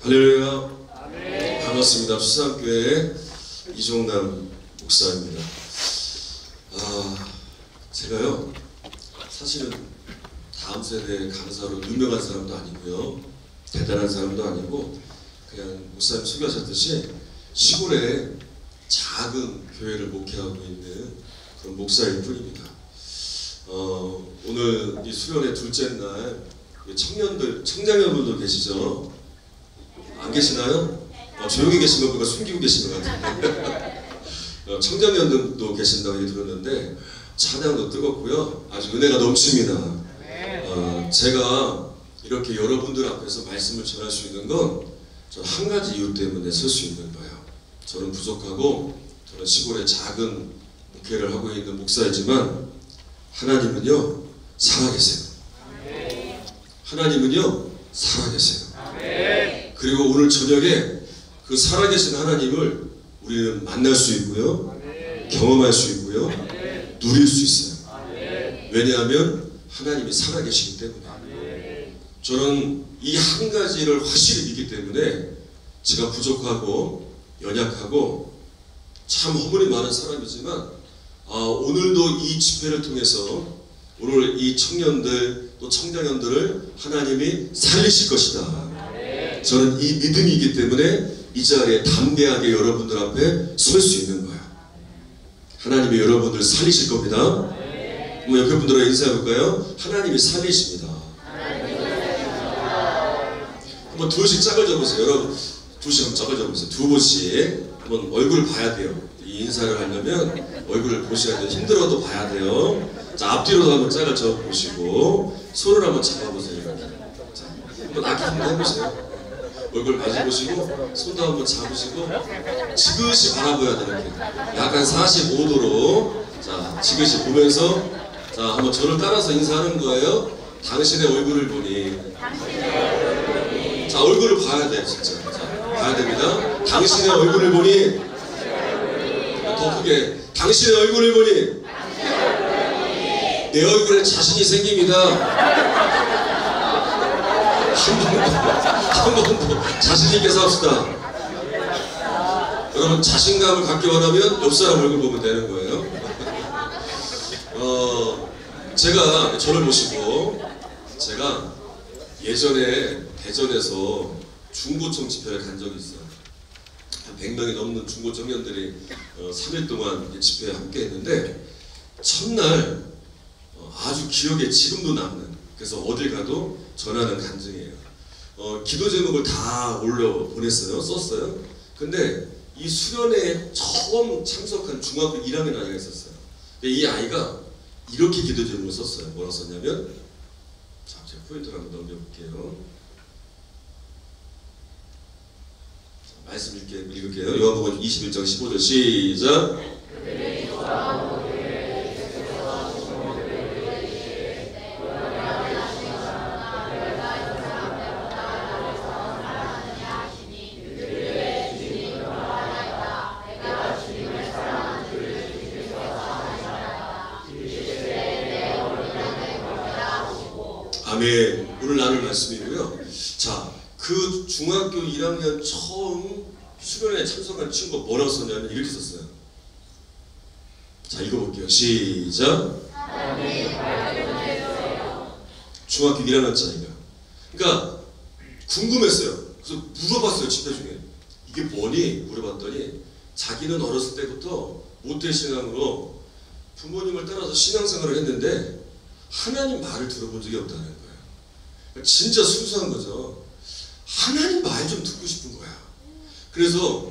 할렐루야. 반갑습니다. 수산교회 이종남 목사입니다. 제가요 사실은 다음 세대 강사로 유명한 사람도 아니고요, 대단한 사람도 아니고, 그냥 목사님 소개하셨듯이 시골에 작은 교회를 목회하고 있는 그런 목사일 뿐입니다. 오늘 이 수련회 둘째 날 청년들, 청장년분도 계시죠? 안 계시나요? 조용히 계신 거 보니까 숨기고 계신 것 같은데 청장년들도 계신다고 얘기 들었는데 찬양도 뜨겁고요, 아주 은혜가 넘칩니다. 제가 이렇게 여러분들 앞에서 말씀을 전할 수 있는 건 저는 한 가지 이유 때문에 설 수 있는 거예요. 저는 부족하고 저는 시골에 작은 목회를 하고 있는 목사이지만 하나님은요 살아계세요. 하나님은요 살아계세요. 그리고 오늘 저녁에 그 살아계신 하나님을 우리는 만날 수 있고요, 경험할 수 있고요, 누릴 수 있어요. 왜냐하면 하나님이 살아계시기 때문에. 저는 이 한 가지를 확실히 믿기 때문에 제가 부족하고 연약하고 참 허물이 많은 사람이지만 오늘도 이 집회를 통해서 오늘 이 청년들 또 청장년들을 하나님이 살리실 것이다. 저는 이 믿음이기 때문에 이 자리에 담대하게 여러분들 앞에 설 수 있는 거예요. 하나님이 여러분들 살리실 겁니다. 한번 옆에 분들과 인사해볼까요? 하나님이 살리십니다. 한번 두 번씩 짝을 잡으세요. 여러분 두 번씩 한번 짝을 잡으세요. 두 번씩 한번 얼굴을 봐야 돼요. 이 인사를 하려면 얼굴을 보셔야 돼요. 힘들어도 봐야 돼요. 자, 앞뒤로도 한번 짝을 잡아보시고 손을 한번 잡아보세요. 이렇게. 자, 한번 아기 한번 해보세요. 얼굴 마주보시고 손도 한번 잡으시고 지그시 바라봐야 돼요. 이렇게 약간 45도로 자 지그시 보면서 자 한번 저를 따라서 인사하는 거예요. 당신의 얼굴을 보니, 자 얼굴을 봐야 돼요. 진짜 자, 봐야 됩니다. 당신의 얼굴을 보니, 더 크게 당신의 얼굴을 보니 내 얼굴에 자신이 생깁니다. 한 번 더 자신 있게 삽시다. 여러분 자신감을 갖기 원하면 옆 사람 얼굴 보면 되는 거예요. 제가 저를 보시고, 제가 예전에 대전에서 중고청 집회를 간 적이 있어요. 한 100명이 넘는 중고청년들이 3일 동안 집회에 함께 했는데 첫날 아주 기억에 지금도 남는, 그래서 어딜 가도 전하는 간증이에요. 기도 제목을 다 올려 보냈어요. 썼어요. 근데 이 수련회에 처음 참석한 중학교 1학년 아이가 있었어요. 이 아이가 이렇게 기도 제목을 썼어요. 뭐라고 썼냐면, 자, 제가 포인트를 한번 넘겨볼게요. 자, 말씀 읽을게요. 요한복음 21장 15절 시작. 아멘. 오늘 나눌 말씀이고요. 자, 그 중학교 1학년 처음 수련회에 참석한 친구가 뭐라고 썼냐면 이렇게 썼어요. 자, 읽어볼게요. 시작. 중학교 1학년짜리가. 그러니까 궁금했어요. 그래서 물어봤어요. 집회 중에. 이게 뭐니? 물어봤더니 자기는 어렸을 때부터 모태신앙으로 부모님을 따라서 신앙생활을 했는데 하나님 말을 들어본 적이 없다는 거예요. 진짜 순수한 거죠. 하나님 말 좀 듣고 싶은 거야. 그래서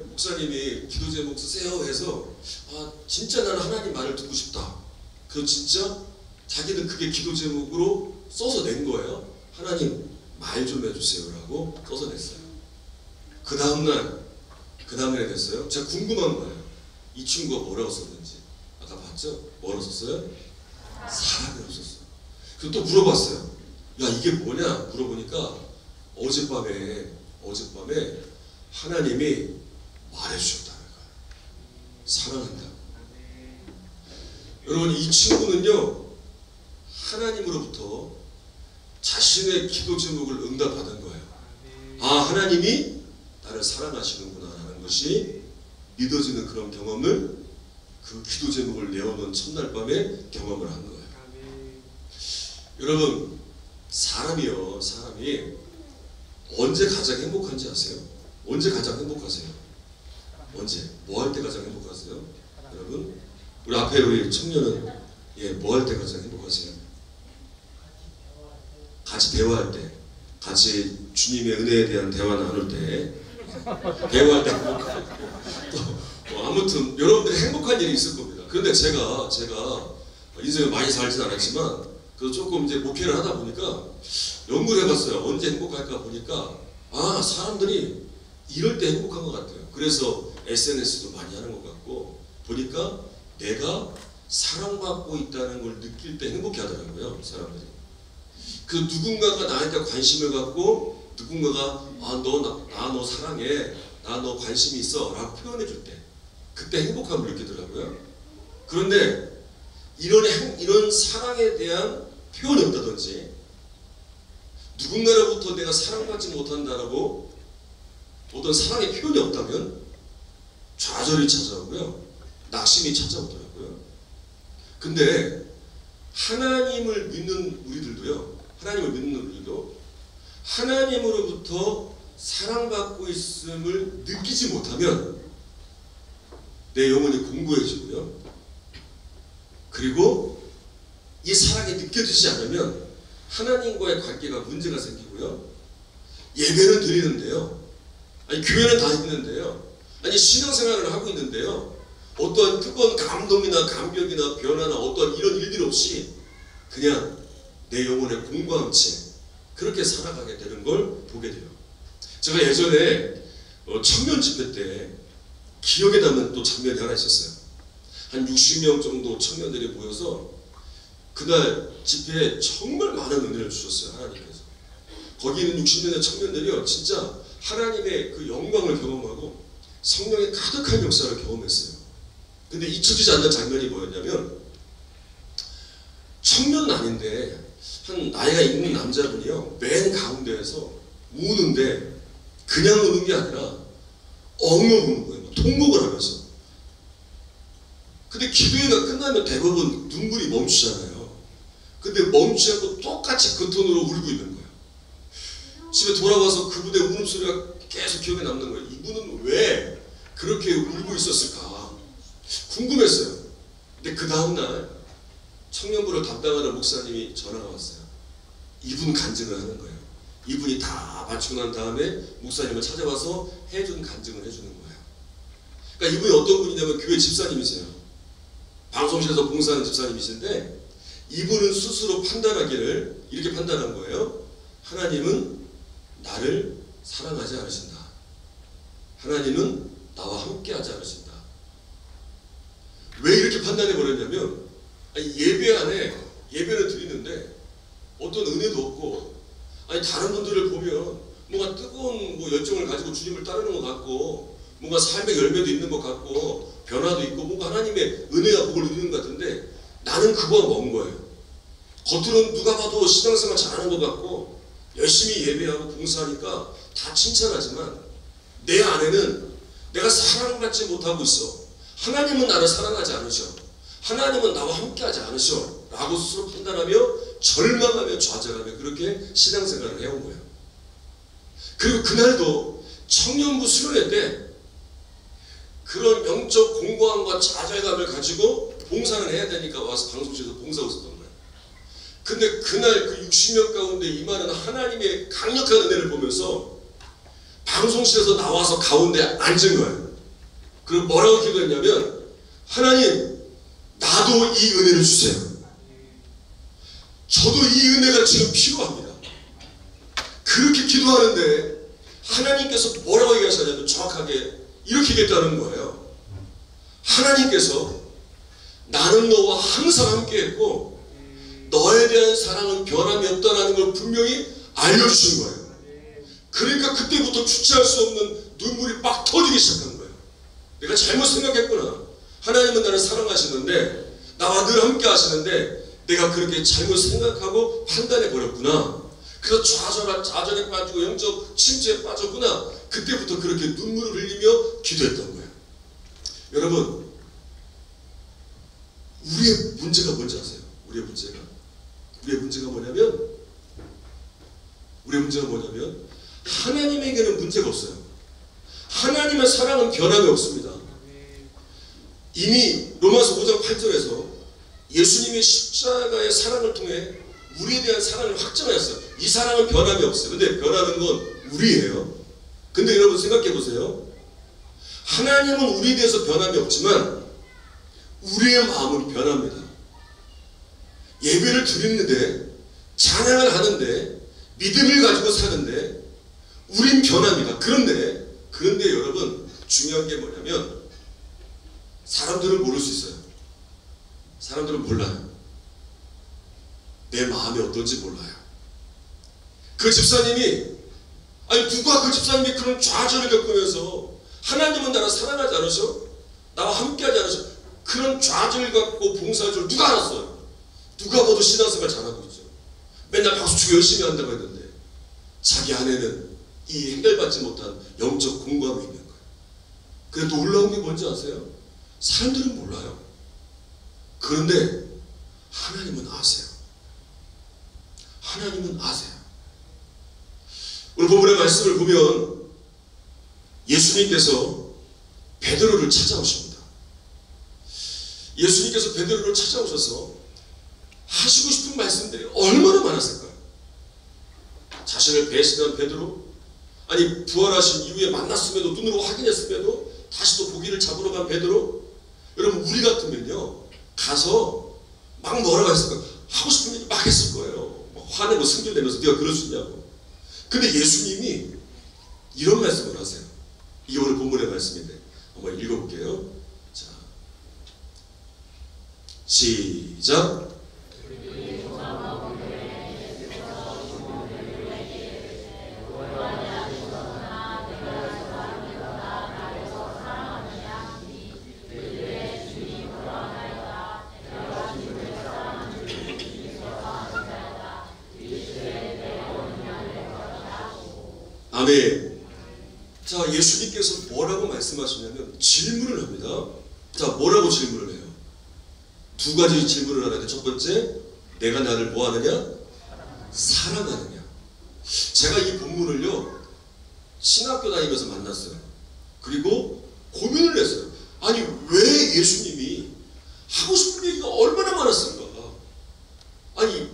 목사님이 기도 제목 쓰세요 해서 진짜 나는 하나님 말을 듣고 싶다. 그래서 진짜 자기는 그게 기도 제목으로 써서 낸 거예요. 하나님 말 좀 해주세요 라고 써서 냈어요. 그 다음날에 됐어요. 제가 궁금한 거예요. 이 친구가 뭐라고 썼는지. 아까 봤죠? 뭐라고 썼어요? 사랑이라고 썼어요. 그래서 또 물어봤어요. 야, 이게 뭐냐? 물어보니까 어젯밤에 하나님이 말해주셨다는 거예요. 사랑한다. 여러분, 이 친구는요 하나님으로부터 자신의 기도 제목을 응답받은 거예요. 아, 하나님이 나를 사랑하시는구나 라는 것이 믿어지는 그런 경험을 그 기도 제목을 내어놓은 첫날 밤에 경험을 한 거예요. 여러분, 사람이 언제 가장 행복한지 아세요? 언제 가장 행복하세요? 언제? 뭐 할 때 가장 행복하세요? 여러분, 우리 앞에 우리 청년은 뭐 할 때 가장 행복하세요? 같이 대화할 때, 같이 주님의 은혜에 대한 대화 나눌 때, 대화할 때 행복하고, 아무튼 여러분들이 행복한 일이 있을 겁니다. 그런데 제가 인생을 많이 살진 않았지만 그래서 조금 이제 목회를 하다 보니까 연구를 해봤어요. 언제 행복할까 보니까 아, 사람들이 이럴 때 행복한 것 같아요. 그래서 SNS도 많이 하는 것 같고 보니까 내가 사랑받고 있다는 걸 느낄 때 행복해 하더라고요, 사람들이. 그 누군가가 나한테 관심을 갖고 누군가가 아, 너 사랑해, 나 너 관심이 있어 라고 표현해 줄 때 그때 행복함을 느끼더라고요. 그런데 이런 사랑에 대한 표현이 없다든지 누군가로부터 내가 사랑받지 못한다라고 어떤 사랑의 표현이 없다면 좌절이 찾아오고요, 낙심이 찾아오더라고요. 근데 하나님을 믿는 우리들도 하나님으로부터 사랑받고 있음을 느끼지 못하면 내 영혼이 공고해지고요, 그리고 이 사랑이 느껴지지 않으면 하나님과의 관계가 문제가 생기고요, 예배는 드리는데요, 아니 교회는 다니는데요, 아니 신앙생활을 하고 있는데요, 어떠한 뜨거운 감동이나 감격이나 변화나 어떠한 이런 일들 없이 그냥 내 영혼의 공고한 채 그렇게 살아가게 되는 걸 보게 돼요. 제가 예전에 청년 집회 때 기억에 남는 또 장면이 하나 있었어요. 한 60명 정도 청년들이 모여서 그날 집회에 정말 많은 은혜를 주셨어요, 하나님께서. 거기 있는 60명의 청년들이요, 진짜 하나님의 그 영광을 경험하고 성령의 가득한 역사를 경험했어요. 근데 잊혀지지 않는 장면이 뭐였냐면, 청년은 아닌데 한 나이가 있는 남자분이요, 맨 가운데에서 우는데 그냥 우는 게 아니라 엉엉 우는 거예요. 통곡을 하면서. 근데 기도회가 끝나면 대부분 눈물이 멈추잖아요. 근데 멈추지 않고 똑같이 그 톤으로 울고 있는 거예요. 집에 돌아와서 그분의 울음소리가 계속 기억에 남는 거예요. 이분은 왜 그렇게 울고 있었을까 궁금했어요. 근데 그 다음날 청년부를 담당하는 목사님이 전화가 왔어요. 이분 간증을 하는 거예요. 이분이 다 마치고 난 다음에 목사님을 찾아와서 해준 간증을 해주는 거예요. 그러니까 이분이 어떤 분이냐면 교회 집사님이세요. 방송실에서 봉사하는 집사님이신데, 이분은 스스로 판단하기를 이렇게 판단한 거예요. 하나님은 나를 사랑하지 않으신다. 하나님은 나와 함께 하지 않으신다. 왜 이렇게 판단해 버렸냐면, 예배 안에 예배를 드리는데 어떤 은혜도 없고, 아니 다른 분들을 보면 뭔가 뜨거운 열정을 가지고 주님을 따르는 것 같고, 뭔가 삶의 열매도 있는 것 같고, 변화도 있고, 뭔가 하나님의 은혜와 복을 누리는 것 같은데 나는 그거와 먼 거예요. 겉으로는 누가 봐도 신앙생활 잘하는 것 같고 열심히 예배하고 봉사하니까 다 칭찬하지만 내 안에는 내가 사랑받지 못하고 있어. 하나님은 나를 사랑하지 않으셔. 하나님은 나와 함께하지 않으셔 라고 스스로 판단하며 절망하며 좌절하며 그렇게 신앙생활을 해온 거예요. 그리고 그날도 청년부 수련회 때 그런 영적 공고함과 좌절감을 가지고 봉사를 해야 되니까 와서 방송실에서 봉사하고 있었던 거예요. 근데 그날 그 60명 가운데 임하는 하나님의 강력한 은혜를 보면서 방송실에서 나와서 가운데 앉은 거예요. 그리고 뭐라고 기도했냐면, 하나님 나도 이 은혜를 주세요. 저도 이 은혜가 지금 필요합니다. 그렇게 기도하는데 하나님께서 뭐라고 얘기하셨냐면 정확하게 이렇게 얘기했다는 거예요. 하나님께서 나는 너와 항상 함께했고 너에 대한 사랑은 변함이 없다는 걸 분명히 알려주신 거예요. 그러니까 그때부터 주체할 수 없는 눈물이 막 터지기 시작한 거예요. 내가 잘못 생각했구나. 하나님은 나를 사랑하시는데 나와 늘 함께 하시는데 내가 그렇게 잘못 생각하고 판단해 버렸구나. 그래서 좌절에 빠지고 영적 침체에 빠졌구나. 그때부터 그렇게 눈물을 흘리며 기도했던 거예요. 여러분, 우리의 문제가 뭔지 아세요? 우리의 문제가 뭐냐면 하나님에게는 문제가 없어요. 하나님의 사랑은 변함이 없습니다. 이미 로마서 5장 8절에서 예수님의 십자가의 사랑을 통해 우리에 대한 사랑을 확정하였어요. 이 사랑은 변함이 없어요. 근데 변하는 건 우리예요. 근데 여러분 생각해 보세요. 하나님은 우리에 대해서 변함이 없지만 우리의 마음은 변합니다. 예배를 드리는데, 찬양을 하는데, 믿음을 가지고 사는데 우린 변합니다. 그런데 여러분, 중요한 게 뭐냐면 사람들은 모를 수 있어요. 사람들은 몰라요. 내 마음이 어떤지 몰라요. 그 집사님이, 누가 그 집사님이 그런 좌절을 겪으면서 하나님은 나를 사랑하지 않으셔? 나와 함께하지 않으셔? 그런 좌절 갖고 봉사할 줄 누가 알았어요? 누가 봐도 신앙생활 잘하고 있죠. 맨날 박수치고 열심히 한다고 했는데 자기 안에는 이 해결받지 못한 영적 공감이 있는 거예요. 근데 놀라운 게 뭔지 아세요? 사람들은 몰라요. 그런데 하나님은 아세요. 하나님은 아세요. 오늘 본문의 말씀을 보면 예수님께서 베드로를 찾아오십니다. 예수님께서 베드로를 찾아오셔서 하시고 싶은 말씀들이 얼마나 많았을까요? 자신을 배신한 베드로, 아니 부활하신 이후에 만났음에도, 눈으로 확인했음에도 다시 또 고기를 잡으러 간 베드로. 여러분, 우리 같으면요 가서 막 뭐라고 했을까요? 하고 싶은 얘기 막 했을 거예요. 막 화내고 승질내면서 네가 그럴 수 있냐고. 근데 예수님이 이런 말씀을 하세요. 이게 오늘 본문의 말씀인데 한번 읽어볼게요. 자, 시작. 아멘. 자, 예수님께서 뭐라고 말씀하시냐면 질문을 합니다. 자, 뭐라고 질문을 해요? 두 가지 질문을 하는데, 첫 번째, 내가 나를 뭐하느냐? 사랑하느냐? 제가 이 본문을요 신학교 다니면서 만났어요. 그리고 고민을 했어요. 아니, 왜 예수님이 하고 싶은 얘기가 얼마나 많았을까? 아니,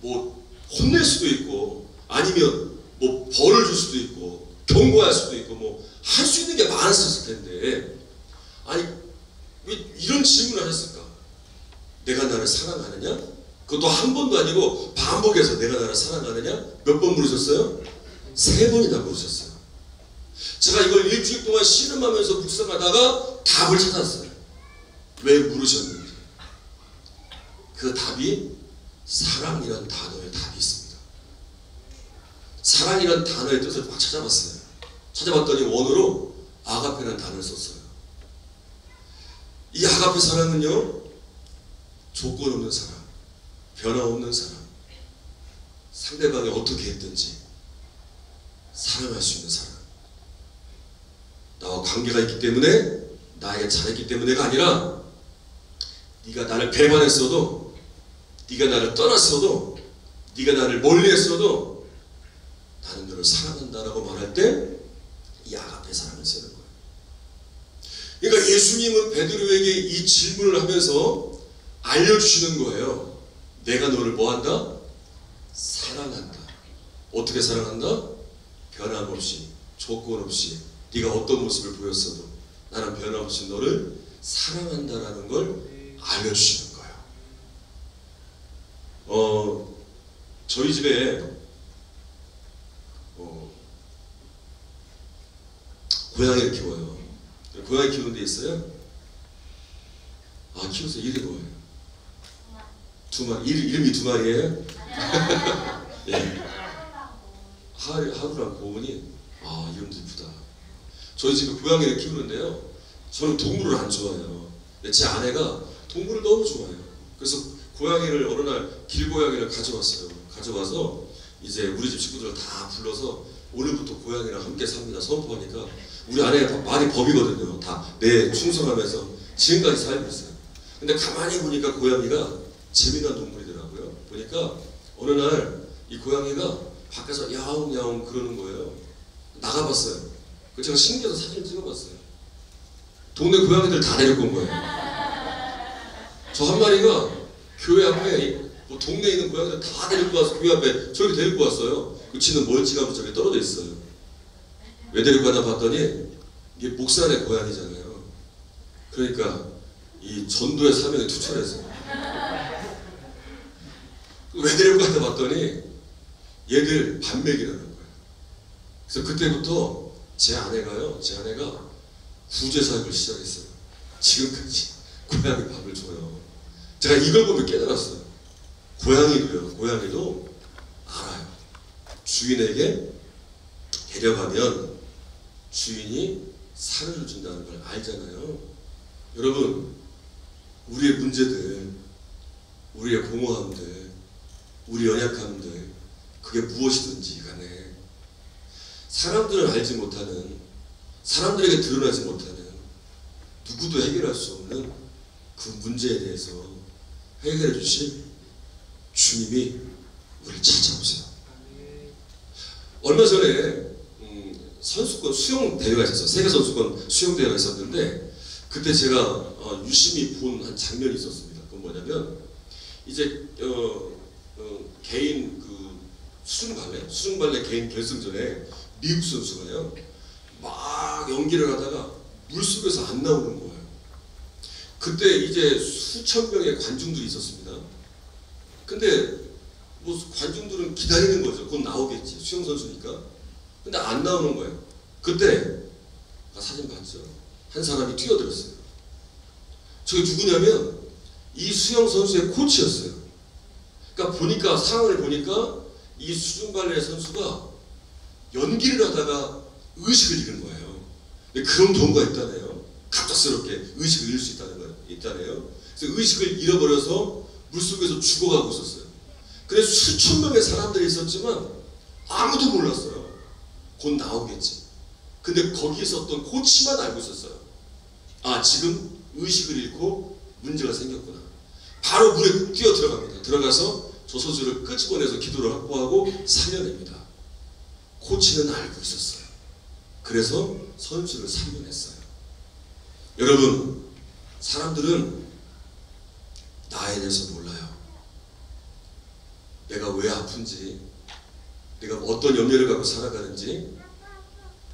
뭐 혼낼 수도 있고, 아니면 뭐 벌을 줄 수도 있고, 경고할 수도 있고, 뭐 할 수 있는 게 많았을 텐데, 아니 왜 이런 질문을 했을까? 내가 나를 사랑하느냐? 그것도 한 번도 아니고 반복해서 내가 나를 사랑하느냐? 몇 번 물으셨어요? 3번이나 물으셨어요. 제가 이걸 일주일 동안 씨름하면서 묵상하다가 답을 찾았어요. 왜 물으셨는지. 그 답이 사랑이란 단어에 답이 있습니다. 사랑이란 단어의 뜻을 막 찾아봤어요. 찾아봤더니 원어로 아가페라는 단어를 썼어요. 이 아가페 사랑은요, 조건 없는 사랑, 변화없는 사랑, 상대방이 어떻게 했든지 사랑할 수 있는 사랑. 나와 관계가 있기 때문에, 나에게 잘했기 때문에가 아니라, 네가 나를 배반했어도, 네가 나를 떠났어도, 네가 나를 멀리했어도 나는 너를 사랑한다라고 말할 때 이 아가페 사랑을 쓰는 거예요. 그러니까 예수님은 베드로에게 이 질문을 하면서 알려주시는 거예요. 내가 너를 뭐한다? 사랑한다. 어떻게 사랑한다? 변함없이, 조건 없이, 네가 어떤 모습을 보였어도 나는 변함없이 너를 사랑한다라는 걸 알려주시는 거예요. 저희 집에 고양이를 키워요. 고양이 키우는 데 있어요? 아, 키우세요. 이름이 뭐예요? 2마리. 이름이 2마리예요? 예. 하루랑 고은이, 아, 이름도 이쁘다. 저희 집에 고양이를 키우는데요, 저는 동물을 안 좋아해요. 근데 제 아내가 동물을 너무 좋아해요. 그래서 고양이를 어느 날 길고양이를 가져왔어요. 가져와서 이제 우리 집 식구들을 다 불러서 오늘부터 고양이랑 함께 삽니다 선포하니까 우리 아내가 말이 법이거든요. 다 내 충성하면서 지금까지 살고 있어요. 근데 가만히 보니까 고양이가 재미난 동물이더라고요. 보니까 어느 날 이 고양이가 밖에서 야옹야옹 그러는 거예요. 나가봤어요. 그래서 제가 신기해서 사진 찍어봤어요. 동네 고양이들 다 데리고 온 거예요. 저 한 마리가 교회 앞에 뭐 동네에 있는 고양이들 다 데리고 와서 교회 앞에 저렇게 데리고 왔어요. 그 치는 멀찌감치 저기 떨어져 있어요. 왜 데리고 왔나 봤더니 이게 목사의 고양이잖아요. 그러니까 이 전도의 사명에 투철해서 왜 데리고 왔나 봤더니 얘들 밥 먹이라는 거예요. 그래서 그때부터 제 아내가 구제 사역을 시작했어요. 지금까지 고양이 밥을 줘요. 제가 이걸 보면 깨달았어요. 고양이도 알아요. 주인에게 데려가면 주인이 사료를 준다는 걸 알잖아요. 여러분, 우리의 문제들, 우리의 공허함들, 우리 연약함들, 그게 무엇이든지 간에 사람들은 알지 못하는, 사람들에게 드러나지 못하는, 누구도 해결할 수 없는 그 문제에 대해서 해결해 주실 주님이 우리를 찾아오세요. 얼마 전에 선수권 수영 대회가 있었어요. 세계 선수권 수영 대회가 있었는데 그때 제가 유심히 본 한 장면이 있었습니다. 그건 뭐냐면 이제 개인 그 수중발레 개인 결승전에 미국 선수가요 막 연기를 하다가 물속에서 안 나오는 거예요. 그때 이제 수천 명의 관중들이 있었습니다. 근데 뭐 관중들은 기다리는 거죠. 곧 나오겠지. 수영 선수니까. 근데 안 나오는 거예요. 그때 사진 봤죠. 한 사람이 뛰어들었어요. 저게 누구냐면 이 수영 선수의 코치였어요. 그러니까 보니까 상황을 보니까 이 수중발레 선수가 연기를 하다가 의식을 잃은 거예요. 근데 그런 경우가 있다네요. 갑작스럽게 의식을 잃을 수 있다는 거 있다네요. 그래서 의식을 잃어버려서 물속에서 죽어가고 있었어요. 근데 수천 명의 사람들이 있었지만 아무도 몰랐어요. 곧 나오겠지. 근데 거기 있었던 코치만 알고 있었어요. 아, 지금 의식을 잃고 문제가 생겼구나. 바로 물에 뛰어 들어갑니다. 들어가서 저 선수를 끄집어내서 기도를 확보하고 살려냅니다. 코치는 알고 있었어요. 그래서 선수를 살려냈어요. 여러분, 사람들은 나에 대해서 몰라요. 내가 왜 아픈지, 내가 어떤 염려를 갖고 살아가는지,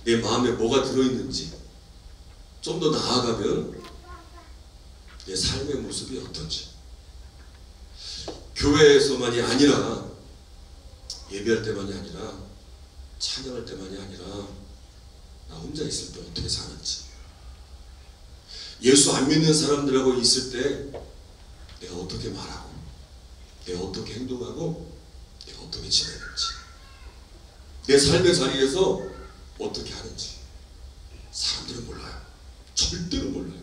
내 마음에 뭐가 들어있는지, 좀 더 나아가면 내 삶의 모습이 어떤지. 교회에서만이 아니라, 예배할 때만이 아니라, 찬양할 때만이 아니라, 나 혼자 있을 때 어떻게 사는지, 예수 안 믿는 사람들하고 있을 때 내가 어떻게 말하고, 내가 어떻게 행동하고, 내가 어떻게 지내는지, 내 삶의 자리에서 어떻게 하는지 사람들은 몰라요. 절대로 몰라요.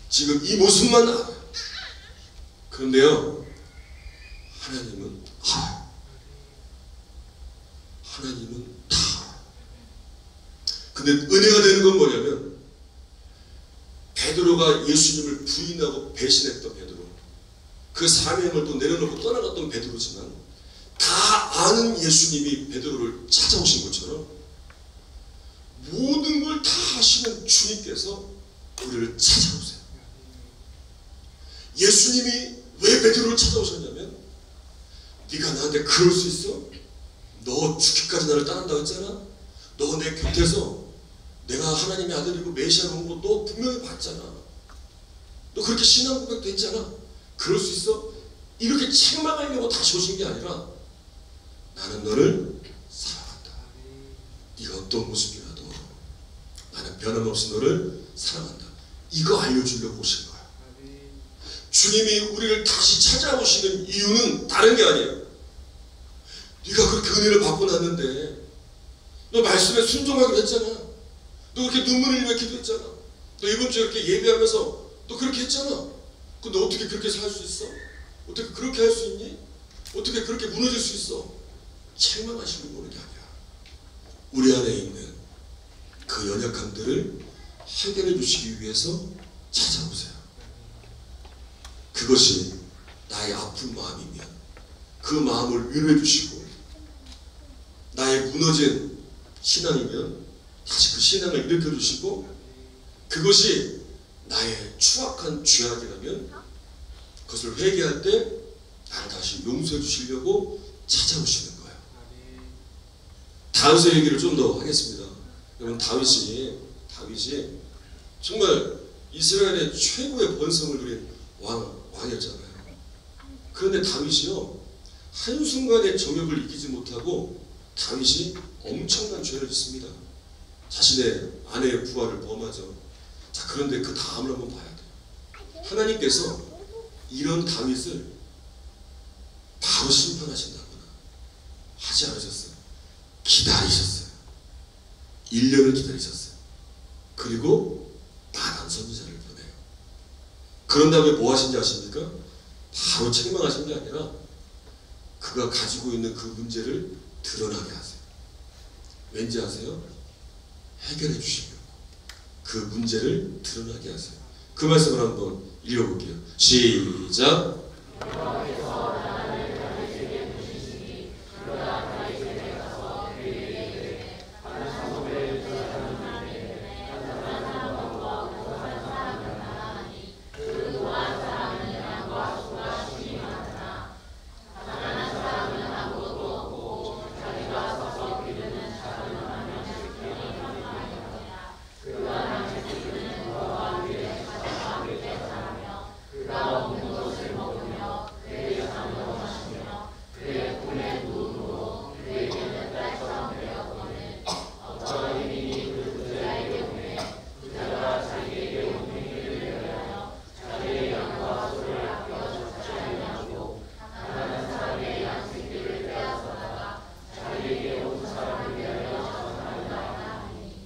지금 이 모습만 알아요. 그런데요, 하나님은 알아요. 하나님은 다 알아요. 근데 은혜가 되는 건 뭐냐면, 베드로가 예수님을 부인하고 배신했던 베드로, 그 사명을 또 내려놓고 떠나갔던 베드로지만 다 아는 예수님이 베드로를 찾아오신 것처럼 모든 걸 다 하시는 주님께서 우리를 찾아오세요. 예수님이 왜 베드로를 찾아오셨냐면, 네가 나한테 그럴 수 있어? 너 죽기까지 나를 따른다고 했잖아? 너 내 곁에서 내가 하나님의 아들이고 메시아로 온 거 너 분명히 봤잖아. 너 그렇게 신앙 고백도 했잖아. 그럴 수 있어? 이렇게 책망하려고 다시 오신 게 아니라, 나는 너를 사랑한다. 네가 어떤 모습이라도 나는 변함없이 너를 사랑한다. 이거 알려주려고 오신 거야. 주님이 우리를 다시 찾아오시는 이유는 다른 게 아니에요. 네가 그렇게 은혜를 받고 났는데, 너 말씀에 순종하기로 했잖아. 너 그렇게 눈물을 흘리며 기도했잖아. 너 이번 주에 이렇게 예배하면서 너 그렇게 했잖아. 근데 어떻게 그렇게 살 수 있어? 어떻게 그렇게 할 수 있니? 어떻게 그렇게 무너질 수 있어? 책망하시고 보는 게 아니라 우리 안에 있는 그 연약함들을 해결해 주시기 위해서 찾아오세요. 그것이 나의 아픈 마음이면 그 마음을 위로해 주시고, 나의 무너진 신앙이면 다시 그 신앙을 일으켜 주시고, 그것이 나의 추악한 죄악이라면 그것을 회개할 때 나를 다시 용서해 주시려고 찾아오시는 거예요. 다윗의 얘기를 좀 더 하겠습니다. 여러분, 다윗이 정말 이스라엘의 최고의 번성을 누린 왕이었잖아요. 그런데 다윗이요, 한순간에 정욕을 이기지 못하고 다윗이 엄청난 죄를 짓습니다. 자신의 아내의 부하를 범하죠. 자, 그런데 그 다음을 한번 봐야 돼요. 하나님께서 이런 다윗을 바로 심판하신다거나 하지 않으셨어요. 기다리셨어요. 1년을 기다리셨어요. 그리고 나단 선지자를 보내요. 그런 다음에 뭐 하신지 아십니까? 바로 책망하신 게 아니라 그가 가지고 있는 그 문제를 드러나게 하세요. 왠지 아세요? 해결해 주시려고 그 문제를 드러나게 하세요. 그 말씀을 한번 읽어볼게요. 시작.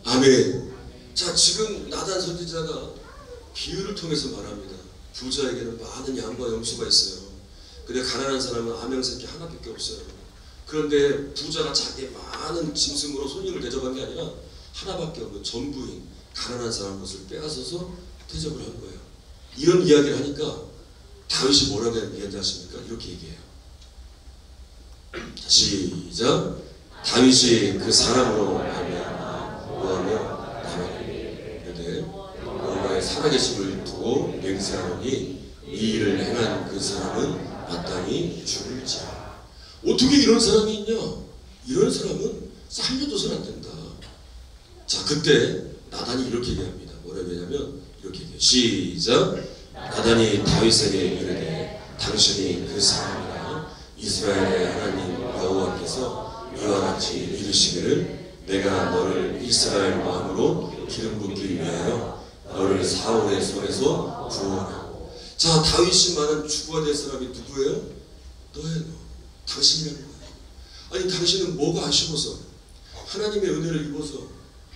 아멘. 자, 지금 나단 선지자가 비유를 통해서 말합니다. 부자에게는 많은 양과 염소가 있어요. 근데 가난한 사람은 아명새끼 하나밖에 없어요. 그런데 부자가 자기의 많은 짐승으로 손님을 대접한 게 아니라 하나밖에 없는 전부인 가난한 사람 것을 빼앗아서 대접을 한 거예요. 이런 이야기를 하니까 다윗이 뭐라고 얘기하십니까? 이렇게 얘기해요. 시작. 다윗이 그 사람으로 뭐하며 나를 이르되 여호와의 살아계심을 두고 맹세하노니 이 일을 행한 그 사람은 마땅히 죽을지라. 어떻게 이런 사람이 있냐? 이런 사람은 살려둬서는 안 된다. 자, 그때 나단이 이렇게 얘기합니다. 뭐라고 하냐면 이렇게 얘기해요. 시작. 나단이 다윗에게 이르되 당신이 그 사람이라 이스라엘의 하나님 여호와께서 이와 같이 이르시기를 내가 너를 이스라엘 왕으로 기름 붓기 위하여 너를 사울의 손에서 구원하고. 자, 다윗이 말한 죽어야 될 사람이 누구예요? 너예요. 너. 당신이라는 거예요. 아니, 당신은 뭐가 아쉬워서 하나님의 은혜를 입어서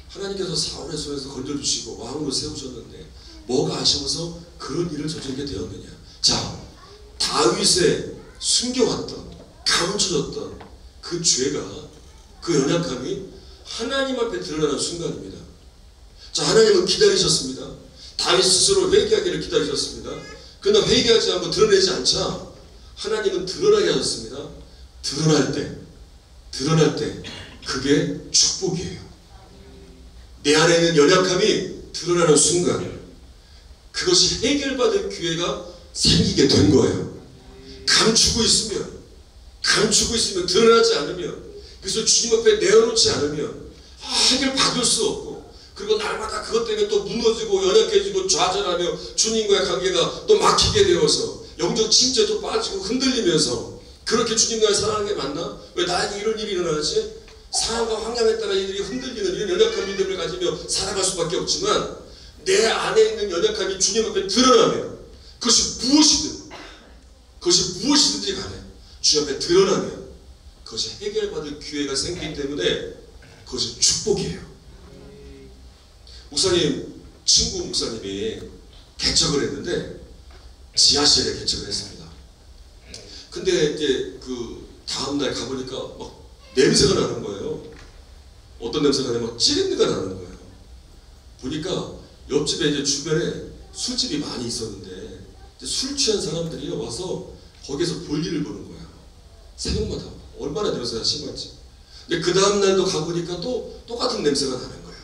하나님께서 사울의 손에서 건져주시고 왕으로 세우셨는데 뭐가 아쉬워서 그런 일을 저지르게 되었느냐. 자, 다윗의 숨겨왔던 감춰졌던 그 죄가, 그 연약함이 하나님 앞에 드러나는 순간입니다. 자, 하나님은 기다리셨습니다. 다윗 스스로 회개하기를 기다리셨습니다. 그러나 회개하지 않고 드러내지 않자 하나님은 드러나게 하셨습니다. 드러날 때 그게 축복이에요. 내 안에 있는 연약함이 드러나는 순간 그것이 해결받을 기회가 생기게 된 거예요. 감추고 있으면 드러나지 않으면, 그래서 주님 앞에 내어놓지 않으면 해결받을 수 없고, 그리고 날마다 그것 때문에 또 무너지고 연약해지고 좌절하며 주님과의 관계가 또 막히게 되어서 영적 침체도 빠지고 흔들리면서 그렇게 주님과의 사랑하는 게 맞나? 왜 나에게 이런 일이 일어나지? 상황과 환경에 따라 이들이 흔들리는 이런 연약한 믿음을 가지며 살아갈 수밖에 없지만, 내 안에 있는 연약함이 주님 앞에 드러나면 그것이 무엇이든지 간에 주님 앞에 드러나면 그것이 해결받을 기회가 생기기 때문에 그것이 축복이에요. 친구 목사님이 개척을 했는데 지하실에 개척을 했습니다. 근데 이제 그 다음날 가보니까 막 냄새가 나는 거예요. 어떤 냄새가 나냐면 찌린내가 나는 거예요. 보니까 옆집에 이제 주변에 술집이 많이 있었는데 이제 술 취한 사람들이 와서 거기서 볼일을 보는 거야. 새벽마다 얼마나 냄새가 심한지. 근데 그 다음날도 가보니까 또 똑같은 냄새가 나는 거야.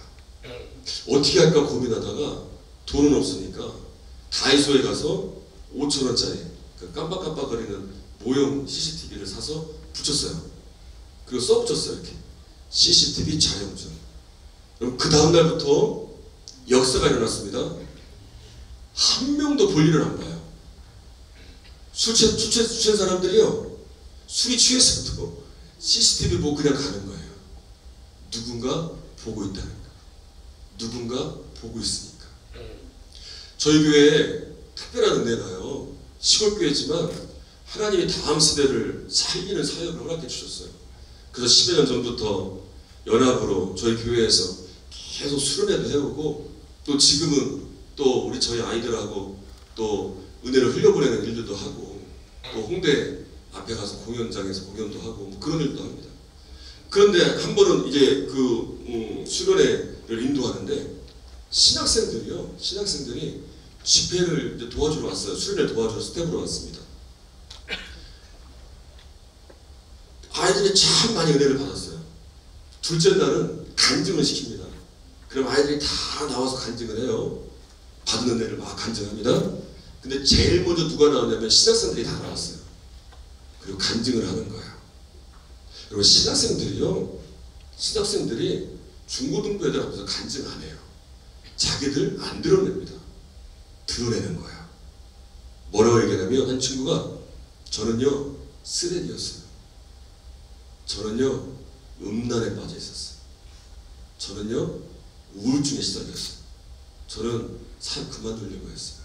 어떻게 할까 고민하다가 돈은 없으니까 다이소에 가서 5,000원짜리 그 깜빡깜빡거리는 모형 CCTV를 사서 붙였어요. 그리고 써붙였어요. 이렇게 CCTV 촬영 중. 그럼 그 다음날부터 역사가 일어났습니다. 한 명도 볼일을 안 봐요. 술 취한 사람들이요, 술이 취해서도 CCTV 보고 그냥 가는 거예요. 누군가 보고 있다는 거. 누군가 보고 있으니까. 저희 교회에 특별한 은혜가요, 시골교회지만 하나님이 다음 세대를 살리는 사역을 허락해 주셨어요. 그래서 10여 년 전부터 연합으로 저희 교회에서 계속 수련회도 해오고, 또 지금은 또 우리 저희 아이들하고 또 은혜를 흘려보내는 일들도 하고, 또 홍대 앞에 가서 공연장에서 공연도 하고 뭐 그런 일도 합니다. 그런데 한 번은 이제 그 수련회를 인도하는데 신학생들이 집회를 이제 도와주러 왔어요. 수련회 도와주러 스텝으로 왔습니다. 아이들이 참 많이 은혜를 받았어요. 둘째 날은 간증을 시킵니다. 그럼 아이들이 다 나와서 간증을 해요. 받은 은혜를 막 간증합니다. 근데 제일 먼저 누가 나오냐면 신학생들이 다 나왔어요. 그리고 간증을 하는 거예요. 그리고 신학생들이 중고등부 애들 앞에서 간증 안 해요. 자기들 안 드러냅니다. 드러내는 거야. 뭐라고 얘기하냐면 한 친구가 저는요 쓰레기였어요. 저는요 음란에 빠져 있었어요. 저는요 우울증에 시달렸어요. 저는 삶 그만두려고 했어요.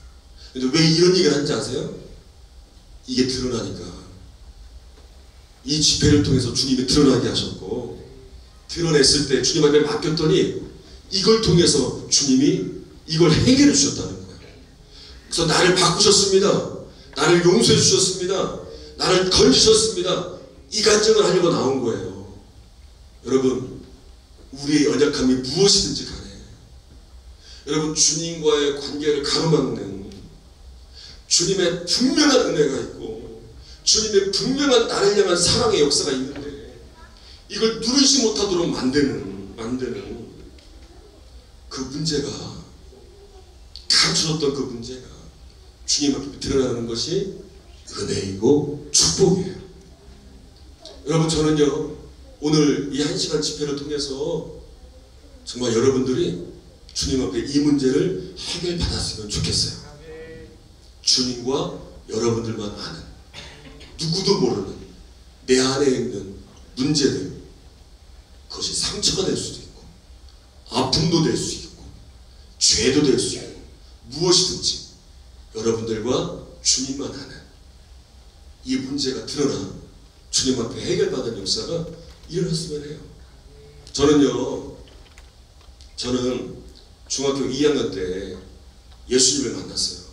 근데 왜 이런 얘기를 하는지 아세요? 이게 드러나니까. 이 집회를 통해서 주님이 드러나게 하셨고, 드러냈을 때 주님 앞에 맡겼더니 이걸 통해서 주님이 이걸 해결해 주셨다는 거예요. 그래서 나를 바꾸셨습니다. 나를 용서해 주셨습니다. 나를 건지셨습니다. 이 간증을 하려고 나온 거예요. 여러분, 우리의 연약함이 무엇이든지 간에 여러분, 주님과의 관계를 가로막는 주님의 분명한 은혜가 있고 주님의 분명한 나를 향한 사랑의 역사가 있는데 이걸 누르지 못하도록 만드는 그 문제가, 감춰졌던 그 문제가 주님 앞에 드러나는 것이 은혜이고 축복이에요. 여러분, 저는요 오늘 이 1시간 집회를 통해서 정말 여러분들이 주님 앞에 이 문제를 해결받았으면 좋겠어요. 주님과 여러분들만 아는, 누구도 모르는 내 안에 있는 문제들, 그것이 상처가 될 수도 있고 아픔도 될 수 있고 죄도 될 수 있고 무엇이든지 여러분들과 주님만 아는 이 문제가 드러나 주님 앞에 해결받은 역사가 일어났으면 해요. 저는 중학교 2학년 때 예수님을 만났어요.